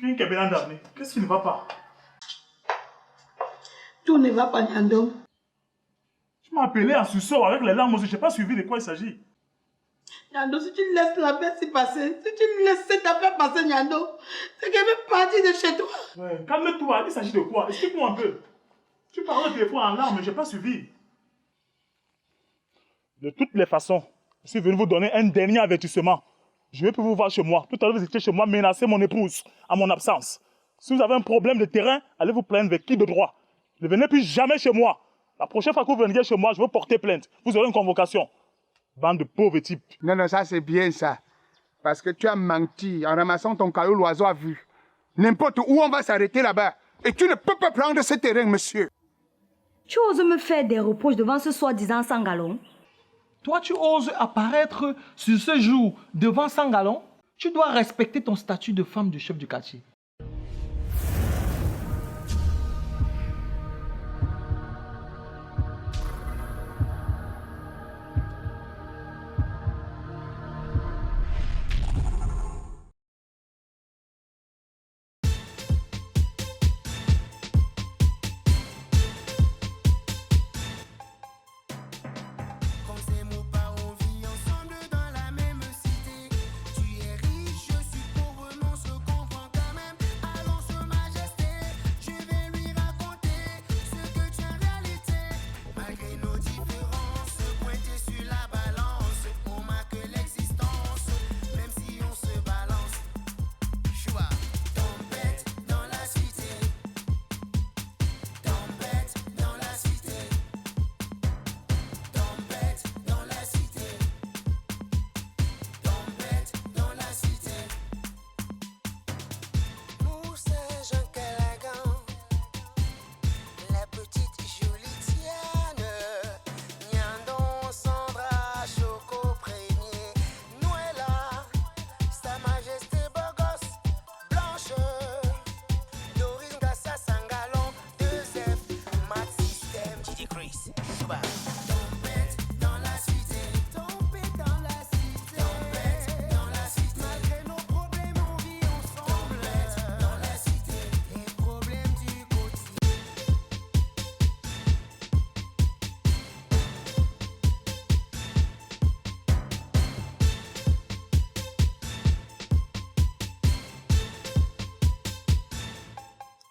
Qu'est-ce qui ne va pas? Tout ne va pas, Nyando. Tu m'as appelé en sursaut avec les larmes, je n'ai pas suivi de quoi il s'agit. Nyando, si tu laisses l'affaire s'y passer, si tu laisses cette affaire passer, Nyando, c'est qu'elle veut partir de chez toi. Ouais, calme-toi, il s'agit de quoi? Explique-moi un peu. Tu parles au téléphone en larmes, je n'ai pas suivi. De toutes les façons, je suis venu vous donner un dernier avertissement. Je ne vais plus vous voir chez moi. Tout à l'heure, vous étiez chez moi, menacer mon épouse à mon absence. Si vous avez un problème de terrain, allez vous plaindre avec qui de droit. Ne venez plus jamais chez moi. La prochaine fois que vous venez chez moi, je vais porter plainte. Vous aurez une convocation. Bande de pauvres types. Non, ça c'est bien ça. Parce que tu as menti en ramassant ton caillou, l'oiseau a vu. N'importe où on va s'arrêter là-bas. Et tu ne peux pas prendre ce terrain, monsieur. Tu oses me faire des reproches devant ce soi-disant Sangalon? Toi, tu oses apparaître sur ce jour devant Sangalon? Tu dois respecter ton statut de femme du chef du quartier.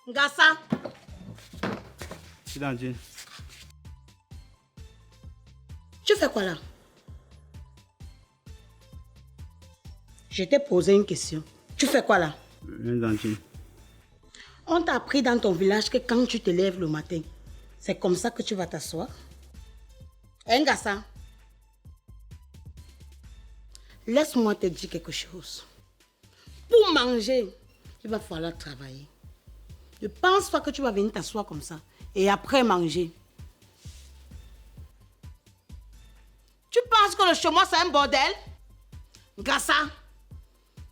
Gassa. Tu fais quoi là? Je t'ai posé une question. Tu fais quoi là? On t'a appris dans ton village que quand tu te lèves le matin, c'est comme ça que tu vas t'asseoir? Hein, Gassa? Laisse-moi te dire quelque chose. Pour manger, il va falloir travailler. Ne pense pas que tu vas venir t'asseoir comme ça et après manger. Tu penses que le chez moi c'est un bordel? Gassa,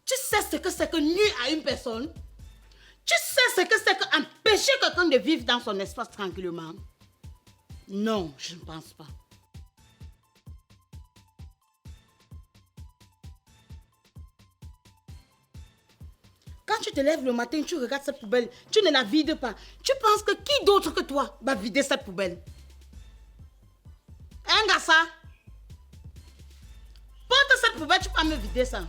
tu sais ce que c'est que nuire à une personne? Tu sais ce que c'est que empêcher quelqu'un de vivre dans son espace tranquillement? Non, je ne pense pas. Quand tu te lèves le matin, tu regardes cette poubelle, tu ne la vides pas. Tu penses que qui d'autre que toi va vider cette poubelle? Hein, Gassa? Porte cette poubelle, tu peux me vider ça.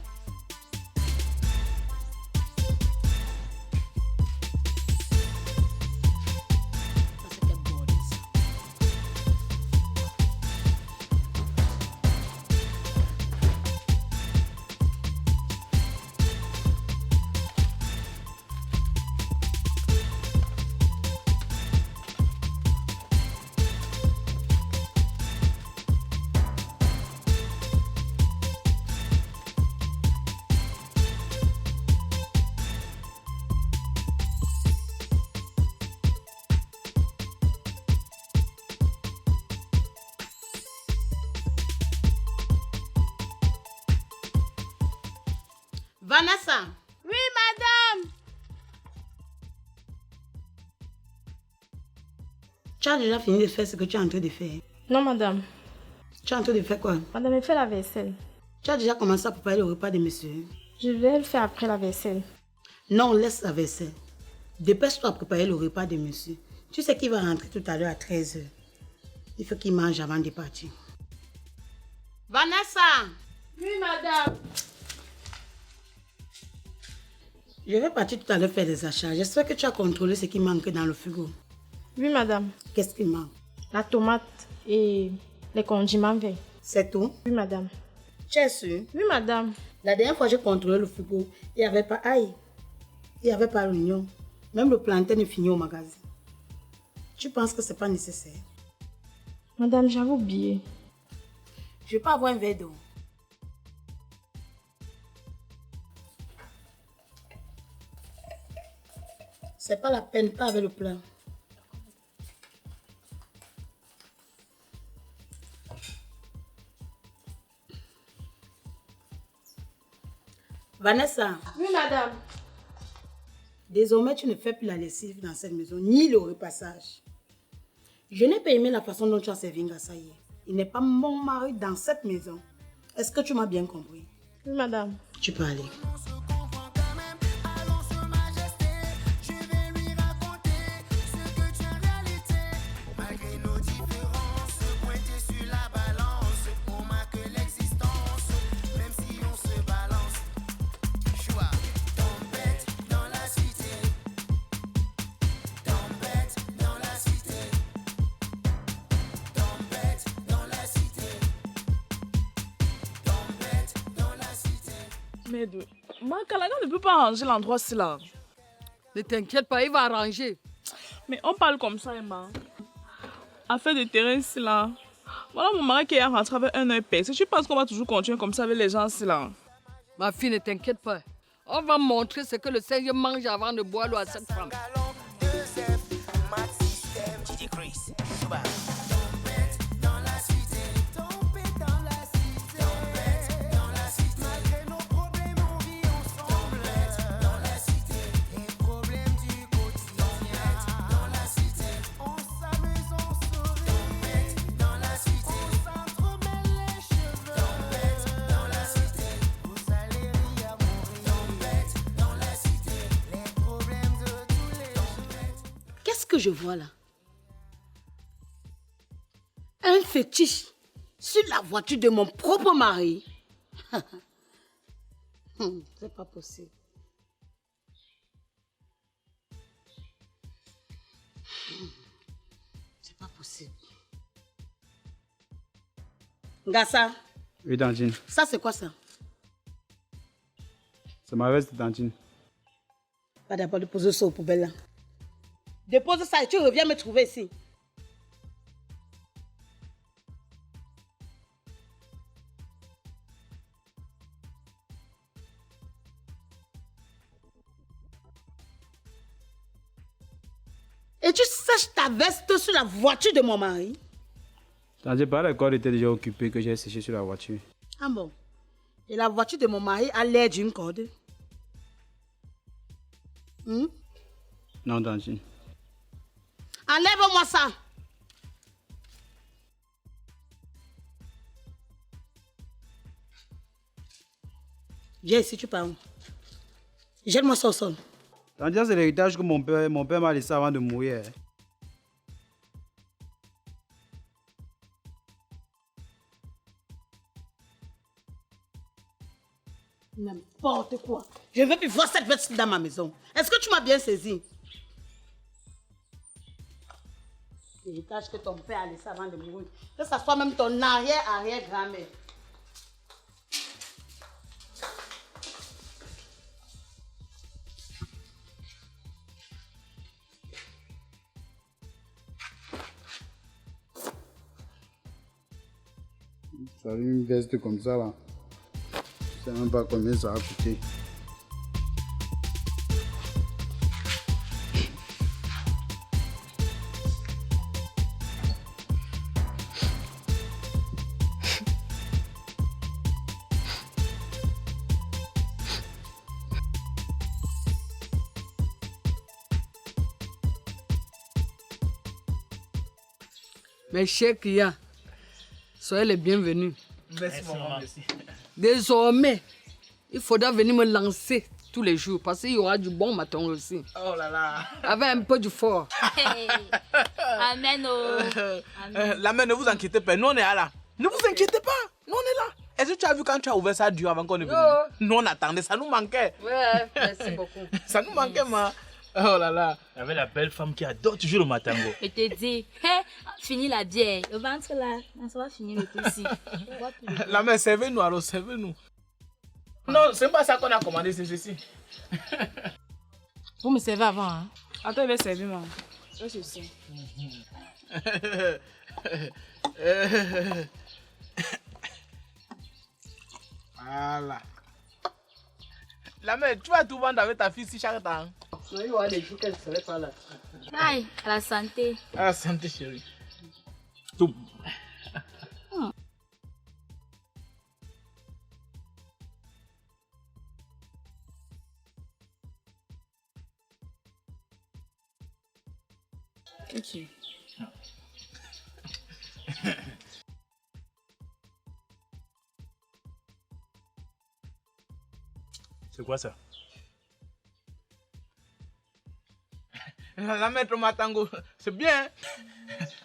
Vanessa. Oui, madame. Tu as déjà fini de faire ce que tu es en train de faire? Non, madame. Tu es en train de faire quoi? Madame, elle fait la vaisselle. Tu as déjà commencé à préparer le repas de monsieur? Je vais le faire après la vaisselle. Non, laisse la vaisselle. Dépêche-toi à préparer le repas de monsieur. Tu sais qu'il va rentrer tout à l'heure à 13h. Il faut qu'il mange avant de partir. Vanessa! Oui, madame. Je vais partir tout à l'heure faire des achats. J'espère que tu as contrôlé ce qui manque dans le frigo. Oui, madame. Qu'est-ce qui manque? La tomate et les condiments verts. C'est tout? Oui, madame. Tu es sûr? Oui, madame. La dernière fois que j'ai contrôlé le frigo, il n'y avait pas ail. Il n'y avait pas l'oignon. Même le plantain est fini au magasin. Tu penses que ce n'est pas nécessaire? Madame, j'avais oublié. Je ne vais pas avoir un verre d'eau. C'est pas la peine, pas avec le plat. Vanessa, Oui, madame. désormais tu ne fais plus la lessive dans cette maison, ni le repassage. Je n'ai pas aimé la façon dont tu as servi Ngassa hier. Il n'est pas mon mari dans cette maison. Est-ce que tu m'as bien compris? Oui, madame. Tu peux aller. Mais Kalaga ne peut pas arranger l'endroit si là. Ne t'inquiète pas, il va arranger. Mais on parle comme ça, Emma. Affaire de terrain ici là. Voilà mon mari qui est rentré avec un œil percé. Tu penses qu'on va toujours continuer comme ça avec les gens ici là? Ma fille, ne t'inquiète pas. On va montrer ce que le Seigneur mange avant de boire l'eau à cette femme. Qu'est-ce que je vois là? Un fétiche sur la voiture de mon propre mari. C'est pas possible. C'est pas possible. Ngassa, Oui, Tantine. ça c'est quoi ça? C'est ma veste, Tantine. Va d'abord déposer ça aux poubelles là. Dépose ça et tu reviens me trouver ici. Et tu sèches ta veste sur la voiture de mon mari? Tantine, par le corps était déjà occupé que j'ai séché sur la voiture. Ah bon? Et la voiture de mon mari a l'air d'une corde? Non, Tantine. Enlève-moi ça. Viens ici, tu parles. Jette-moi ça au sol. Tantine, c'est l'héritage que mon père m'a laissé avant de mourir. N'importe quoi. Je ne veux plus voir cette veste dans ma maison. Est-ce que tu m'as bien saisi? L'héritage que ton père a laissé avant de mourir. Que ça soit même ton arrière-arrière-grand-mère. Ça a une veste comme ça là. Je sais même pas combien ça a coûté. Mes chers clients, soyez les bienvenus. Merci, maman. Merci. Désormais, il faudra venir me lancer tous les jours parce qu'il y aura du bon matin aussi. Oh là là. Avec un peu du fort. Amen. La mère, ne vous inquiétez pas, nous on est là. Ne vous inquiétez pas, nous on est là. Est-ce que tu as vu quand tu as ouvert ça dur avant qu'on ne vienne? Nous on attendait, ça nous manquait. Ouais, merci beaucoup. Ça nous manquait, ma. Oh là là. Il y avait la belle femme qui adore toujours le matango. Je te dis, finis la bière. Le ventre là, ça va finir le tout ici. La mère, servez-nous alors, servez-nous. Non, c'est pas ça qu'on a commandé, c'est ceci. Vous me servez avant, hein? Attends, il va servir, moi. C'est ceci. Voilà. La mère, tu vas tout vendre avec ta fille si chaque temps. Il y aura des jours qu'elle ne serait pas là. Aïe, à la santé. À la santé, chérie. Tout. Ok. C'est quoi ça? La maître Matango, c'est bien.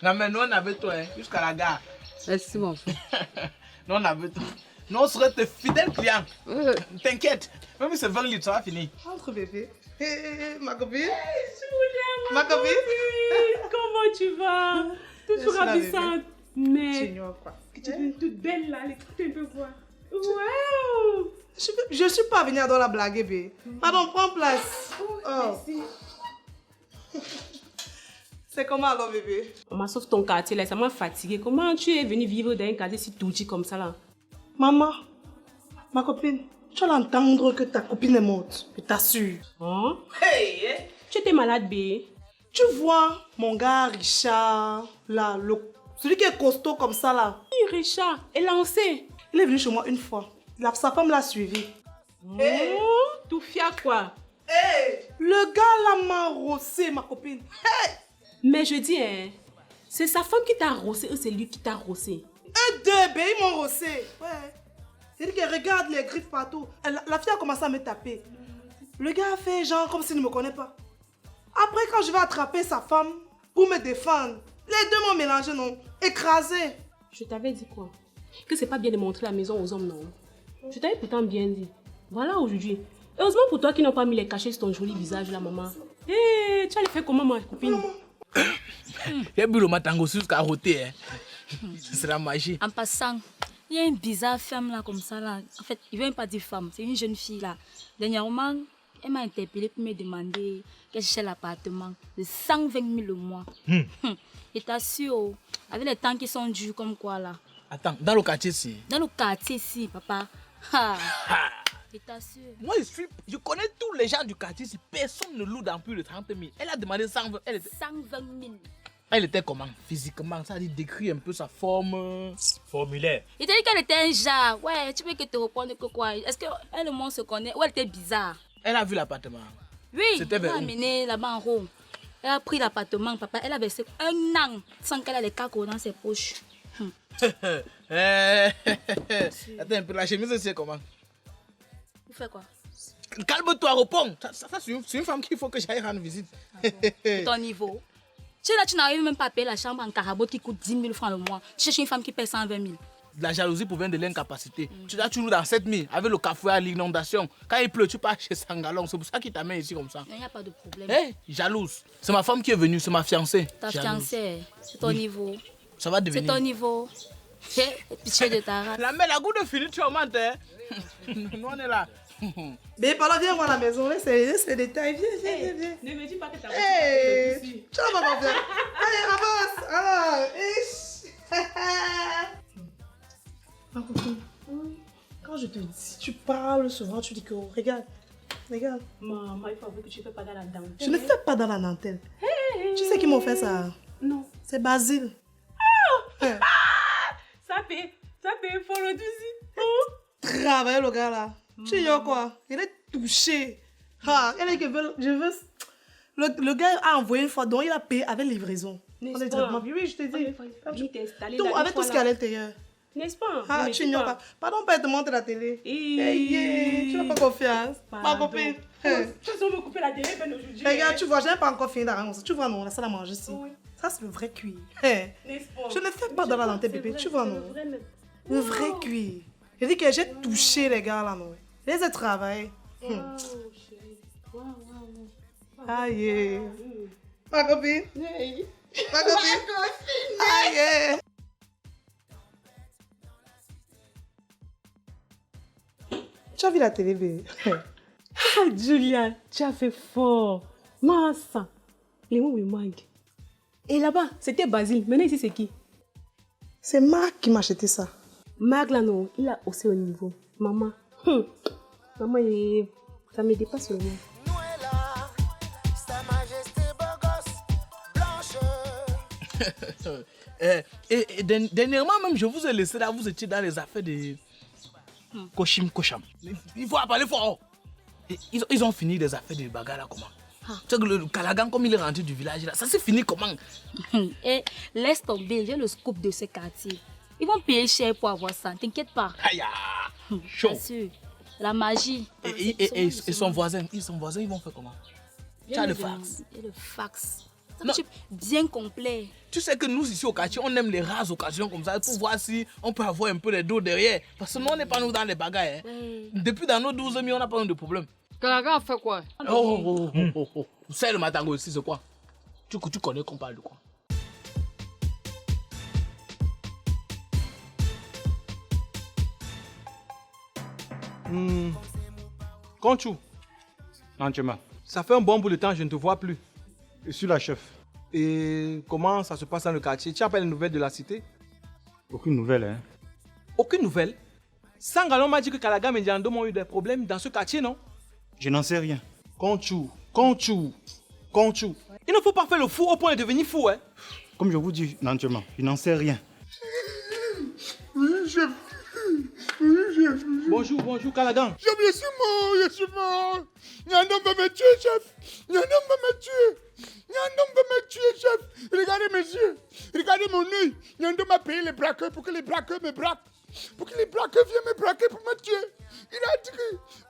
La mère, nous on avait toi, hein, jusqu'à la gare. Merci, mon frère. Nous on avait toi. Nous on serait tes fidèles clients. T'inquiète, même si c'est 20 litres, ça va finir. Entre bébé. Ma copine. Ma copine. Comment tu vas? Toujours Je suis là, ravissante. Mais J'ignore quoi. tu es toute belle là, les trucs un peu voir. Waouh! Je suis pas venue dans la blague, bébé. Pardon, prends place. Oh. C'est comment alors, bébé? Maman, sauf ton quartier là, ça m'a fatiguée. Comment tu es venue vivre dans un quartier si touchy comme ça là? Maman, ma copine, tu vas l'entendre que ta copine est morte. Je t'assure. Hein? Hey! Tu étais malade, bé. Tu vois mon gars Richard, là, celui qui est costaud comme ça là. Oui, Richard, est lancé. Il est venu chez moi une fois. Sa femme l'a suivi. Hey. Tout fier quoi? Hey! Le gars là m'a rossé, ma copine. Hey! Mais je dis, hein, c'est sa femme qui t'a rossé ou c'est lui qui t'a rossé? Eux deux, bé, ils m'ont rossé. Ouais. C'est-à-dire qu'elle regarde les griffes partout. La fille a commencé à me taper. Le gars a fait genre comme s'il ne me connaît pas. Après, quand je vais attraper sa femme pour me défendre, les deux m'ont mélangé, non? Écrasé. Je t'avais dit quoi? Que c'est pas bien de montrer la maison aux hommes, non? Je t'avais pourtant bien dit. Voilà aujourd'hui. Heureusement pour toi qui n'ont pas mis les cachets sur ton joli visage là, maman. Hé, tu allais faire comment, ma copine? Il y a bu le matango jusqu'à roter, hein. C'est la magie. En passant, il y a une bizarre femme là comme ça là. En fait, il ne veut même pas dire femme, c'est une jeune fille là. Dernièrement, elle m'a interpellée pour me demander qu'elle cherchait l'appartement de 120 000 le mois. Et t'assure, avec les temps qui sont durs comme quoi là. Attends, dans le quartier ici? Dans le quartier ici, papa. Ha. Et t'assure. Moi, je connais tous les gens du quartier ici. Personne ne loue dans plus de 30 000. Elle a demandé 120 000. 120 000. Elle était comment? Physiquement, ça dit décrit un peu sa forme. Formulaire. Il t'a dit qu'elle était un genre. Ouais, tu veux que te reprendre que quoi? Est-ce qu'elle et le monde se connaît? Ou elle était bizarre? Elle a vu l'appartement. Oui, c'était elle l'a vers où? amené là-bas en Rome. Elle a pris l'appartement, papa. Elle a versé 1 an sans qu'elle ait les cacos dans ses poches. Attends un peu, la chemise c'est comment? Vous faites quoi? Calme-toi, réponds. Ça c'est une femme qu'il faut que j'aille rendre visite. Ton niveau. Tu sais là, tu n'arrives même pas à payer la chambre en carabo qui coûte 10 000 francs le mois. Tu cherches une femme qui paie 120 000. La jalousie provient de l'incapacité. Tu dois toujours dans 7 000 avec le café à l'inondation. Quand il pleut, tu pars chez Sangalong. C'est pour ça qu'il t'amène ici comme ça. Il n'y a pas de problème. Hé, jalouse. C'est ma femme qui est venue, c'est ma fiancée. Ta Jalouse. fiancée, c'est ton niveau. Ça va devenir. C'est ton niveau. Pitié de ta race. La mère, la goût de finir, tu augmentes. Nous, on est là. Mais pardon, viens voir la maison. Laisse les détails. Viens. Ne me dis pas que t'as Hey, tu vas pas confiance. Allez, avance. Alors, ma copine, quand je te dis, tu parles souvent, tu dis que oh, regarde. Maman, il faut avouer que tu ne fais pas dans la dentelle. Je ne fais pas dans la dentelle. Tu sais qui m'ont fait ça? Non. C'est Basile. Ça fait follow ici. Travaille le gars là. Tu dis quoi? Il est touché. Elle est que je veux. Le gars a envoyé une fois, donc il a payé avec livraison. On est directement. Oui, je te dis. Tout Tout, avec tout ce qu'il y a à l'intérieur. N'est-ce pas? Ah, Mais tu ignores pas. Pardon, père, te montre la télé. Tu n'as pas confiance. Ma copine. Tu vas me couper la télé ben aujourd'hui. Regarde, tu vois, je n'ai pas encore fini d'arranger. Tu vois, non, la salle à manger ici. Ça, c'est le vrai cuir. Je ne fais pas dans la dentelle, bébé. Tu vois, non. Le vrai cuir. Je dis que j'ai touché les gars là, non. Les travail. Aïe. Ma copine. Ma copine. Aïe. Tu as vu la télé, bébé? Ah, Julia, tu as fait fort. Massa. Les mots me manquent. Et là-bas, c'était Basile. Maintenant, ici, c'est qui? C'est Marc qui m'a acheté ça. Marc, là, non, il a haussé au niveau. Maman. Maman, ça me dépasse le monde. Et dernièrement même, je vous ai laissé là, vous étiez dans les affaires de Kochim Kocham. Il faut parler fort. Et ils ont fini les affaires de bagarre là, comment? Tu sais que le Kalagan, comme il est rentré du village là, ça s'est fini comment? Et laisse tomber, j'ai le scoop de ce quartier. Ils vont payer cher pour avoir ça, t'inquiète pas. Aïe, chaud. Bien sûr, la magie. Et son voisin, ils vont faire comment? Tu as le fax. Et le fax. C'est un type bien complet. Tu sais que nous ici au quartier, on aime les rares occasions comme ça pour voir si on peut avoir un peu les dos derrière. Parce que nous, on n'est pas nous dans les bagarres. Hein. Depuis dans nos 12 ans, on n'a pas eu de problème. Kalagan fait quoi? C'est le matango aussi, c'est quoi? Tu connais qu'on parle de quoi? Conchou. Nanchema. Ça fait un bon bout de temps, je ne te vois plus. Je suis la chef. Et comment ça se passe dans le quartier? Tu as pas les nouvelles de la cité? Aucune nouvelle, hein? Aucune nouvelle? Sangalon m'a dit que Kalagan et Ndiando ont eu des problèmes dans ce quartier, non? Je n'en sais rien. Conchou. Il ne faut pas faire le fou au point de devenir fou, hein? Comme je vous dis, Nanchema, je n'en sais rien. Oui, chef. Bonjour, Kalagan. Je suis mort. Nyandom va me tuer, chef. Nyandom va me tuer, chef. Regardez mes yeux. Regardez mon œil. Nyandom a payé les braqueurs pour que les braqueurs me braquent. Pour que les braqueurs viennent me braquer pour me tuer. Il a dit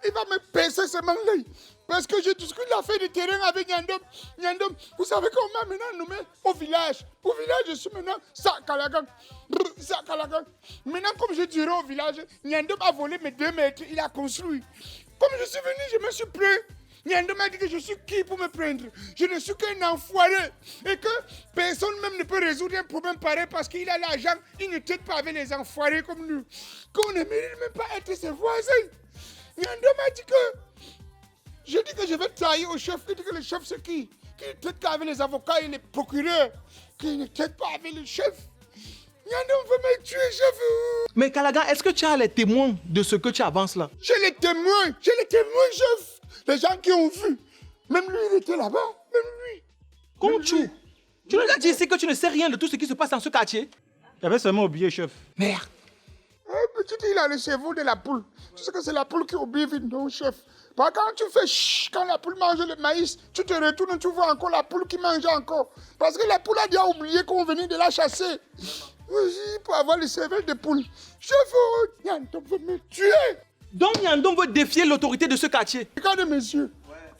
qu'il va me pincer ce mangue. Parce que j'ai tout ce qu'il a fait de terrain avec Nyandom. Nyandom, vous savez qu'on m'a maintenant nommé au village. Au village, je suis maintenant Sakalagan. Sakalagan. Maintenant, comme je dirais au village, Nyandom a volé mes 2 mètres. Il a construit. Comme je suis venu, je me suis plaint. Nyandom m'a dit que je suis qui pour me prendre? Je ne suis qu'un enfoiré. Et que personne même ne peut résoudre un problème pareil parce qu'il a l'argent. Il ne traite pas avec les enfoirés comme nous. Qu'on ne mérite même pas être ses voisins. Nyandom m'a dit que... Je dis que je vais trahir au chef. Il dit que le chef c'est qui? Qu'il ne traite qu'avec les avocats et les procureurs. Qu'il ne traite pas avec le chef. Nyandom veut me tuer, chef. Mais Kalagan, est-ce que tu as les témoins de ce que tu avances là? J'ai les témoins, chef. Les gens qui ont vu. Même lui, il était là-bas. Même lui. Conchou, tu nous as dit ici que tu ne sais rien de tout ce qui se passe dans ce quartier? J'avais seulement oublié, chef. Merde. Petit, il a le cerveau de la poule. Tu sais que c'est la poule qui oublie vite, non, chef. Quand tu fais chut, quand la poule mange le maïs, tu te retournes, tu vois encore la poule qui mange encore. Parce que la poule a déjà oublié qu'on venait de la chasser. Oui, pour avoir le cerveau de poule. Chef, Nyandom veut me tuer. Donc Nyandom veut défier l'autorité de ce quartier. Regardez mes yeux.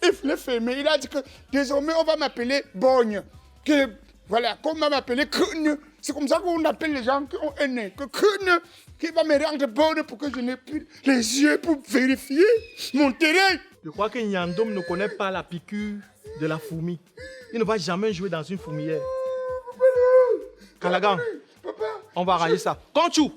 Il l'a fermé. Il a dit que désormais on va m'appeler Bogne. Que voilà, qu'on va m'appeler Kugne. C'est comme ça qu'on appelle les gens qui ont un nez. Que Kugne, qui va me rendre bonne pour que je n'ai plus les yeux pour vérifier mon terrain. Je crois que Nyandom ne connaît pas la piqûre de la fourmi. Il ne va jamais jouer dans une fourmilière. Kalagan, on va railler ça. Conchou,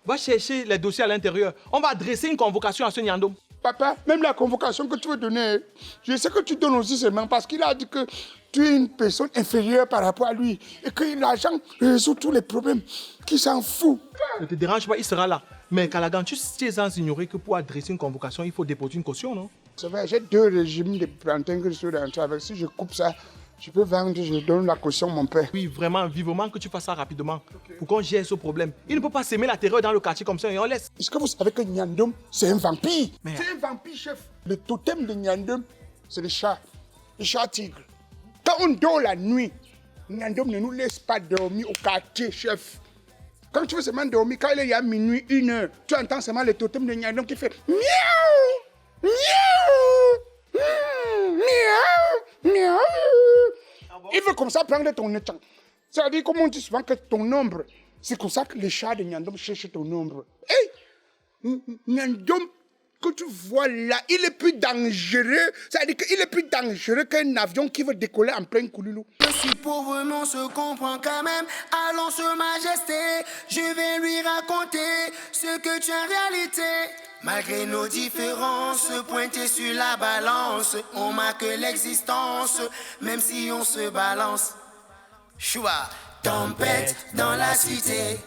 va chercher les dossiers à l'intérieur. On va adresser une convocation à ce Nyandom. Papa, même la convocation que tu veux donner, je sais que tu donnes aussi seulement parce qu'il a dit que tu es une personne inférieure par rapport à lui et que l'argent résout tous les problèmes, qu'il s'en fout. Ne te dérange pas, il sera là. Mais Kalagan, tu es sans ignorer que pour adresser une convocation, il faut déposer une caution, non? C'est vrai, j'ai 2 régimes de plantains que je suis rentré avec. Si je coupe ça, je peux vendre, je donne la caution à mon père. Oui, vraiment, vivement que tu fasses ça rapidement. Pour qu'on gère ce problème. Il ne peut pas s'aimer la terreur dans le quartier comme ça et on laisse. Est-ce que vous savez que Nyandom, c'est un vampire? C'est un vampire, chef. Le totem de Nyandom, c'est le chat. Le chat tigre. Quand on dort la nuit, Nyandom ne nous laisse pas dormir au quartier, chef. Quand tu veux seulement dormir, quand il est à minuit, 1 heure, tu entends seulement le totem de Nyandom qui fait miaou, miaou, miaou, miaou. Il veut comme ça prendre ton temps. Ça veut dire, comme on dit souvent, que ton ombre, c'est comme ça que les chats de Nyandom cherchent ton ombre. Hey, Nyandom, que tu vois là, il est plus dangereux. Ça veut dire qu'il est plus dangereux qu'un avion qui veut décoller en plein Kouloulou. Je suis pauvre, mais on se comprend quand même. Allons, Sur Majesté, je vais lui raconter ce que tu es en réalité. Malgré nos différences, pointées sur la balance, on marque l'existence, même si on se balance. Choua, tempête dans la cité.